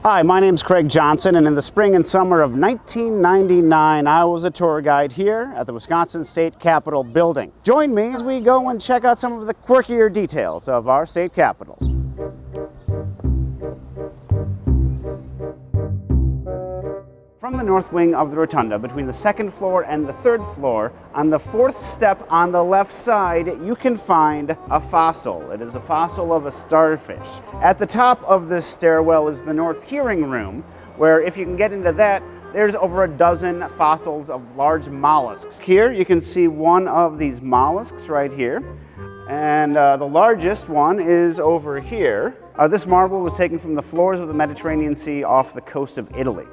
Hi, my name's Craig Johnson, and in the spring and summer of 1999, I was a tour guide here at the Wisconsin State Capitol building. Join me as we go and check out some of the quirkier details of our state capitol. From the north wing of the rotunda, between the second floor and the third floor, on the fourth step on the left side, you can find a fossil. It is a fossil of a starfish. At the top of this stairwell is the north hearing room, where if you can get into that, there's over a dozen fossils of large mollusks. Here you can see one of these mollusks right here, and the largest one is over here. This marble was taken from the floors of the Mediterranean Sea off the coast of Italy.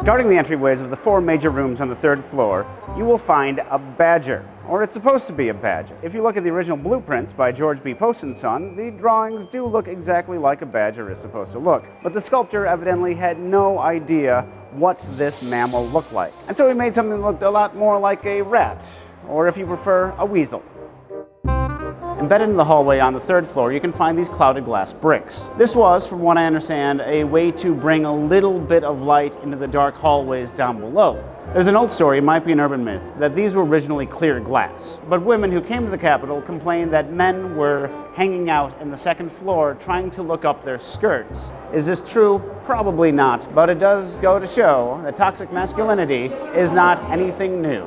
Guarding the entryways of the four major rooms on the third floor, you will find a badger, or it's supposed to be a badger. If you look at the original blueprints by George B. Post & Son, the drawings do look exactly like a badger is supposed to look. But the sculptor evidently had no idea what this mammal looked like. And so he made something that looked a lot more like a rat, or if you prefer, a weasel. Embedded in the hallway on the third floor, you can find these clouded glass bricks. This was, from what I understand, a way to bring a little bit of light into the dark hallways down below. There's an old story, it might be an urban myth, that these were originally clear glass. But women who came to the Capitol complained that men were hanging out in the second floor trying to look up their skirts. Is this true? Probably not. But it does go to show that toxic masculinity is not anything new.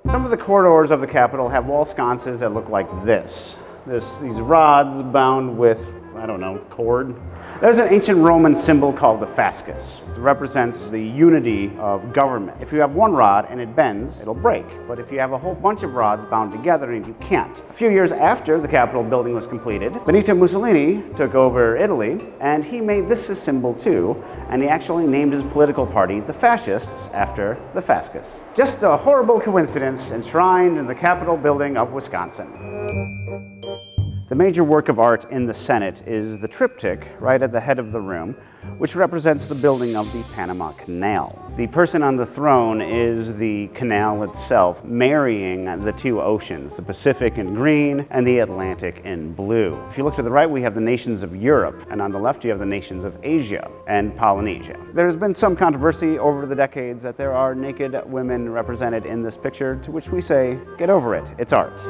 Some of the corridors of the Capitol have wall sconces that look like this. There's these rods bound with, I don't know, cord. There's an ancient Roman symbol called the fascist. It represents the unity of government. If you have one rod and it bends, it'll break. But if you have a whole bunch of rods bound together, you can't. A few years after the Capitol building was completed, Benito Mussolini took over Italy, and he made this a symbol too, and he actually named his political party the Fascists after the fascists. Just a horrible coincidence enshrined in the Capitol building of Wisconsin. The major work of art in the Senate is the triptych right at the head of the room, which represents the building of the Panama Canal. The person on the throne is the canal itself, marrying the two oceans, the Pacific in green and the Atlantic in blue. If you look to the right, we have the nations of Europe, and on the left you have the nations of Asia and Polynesia. There's been some controversy over the decades that there are naked women represented in this picture, to which we say, get over it, it's art.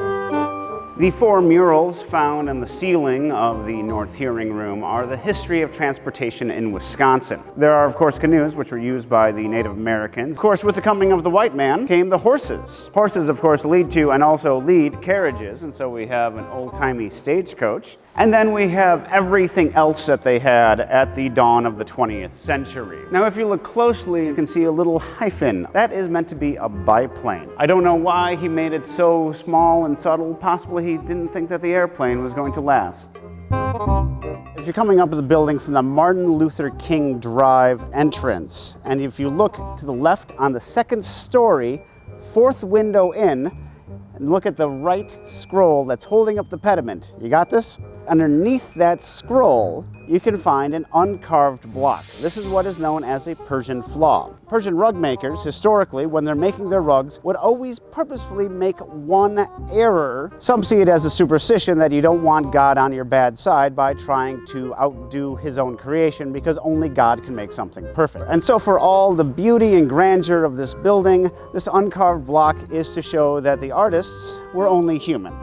The four murals found on the ceiling of the North Hearing Room are the history of transportation in Wisconsin. There are, of course, canoes, which were used by the Native Americans. Of course, with the coming of the white man came the horses. Horses, of course, lead to and also lead carriages, and so we have an old-timey stagecoach. And then we have everything else that they had at the dawn of the 20th century. Now, if you look closely, you can see a little hyphen. That is meant to be a biplane. I don't know why he made it so small and subtle. Possibly he didn't think that the airplane was going to last. If you're coming up to the building from the Martin Luther King Drive entrance, and if you look to the left on the second story, fourth window in, and look at the right scroll that's holding up the pediment. You got this? Underneath that scroll, you can find an uncarved block. This is what is known as a Persian flaw. Persian rug makers, historically, when they're making their rugs, would always purposefully make one error. Some see it as a superstition that you don't want God on your bad side by trying to outdo his own creation, because only God can make something perfect. And so for all the beauty and grandeur of this building, this uncarved block is to show that the artists were only human.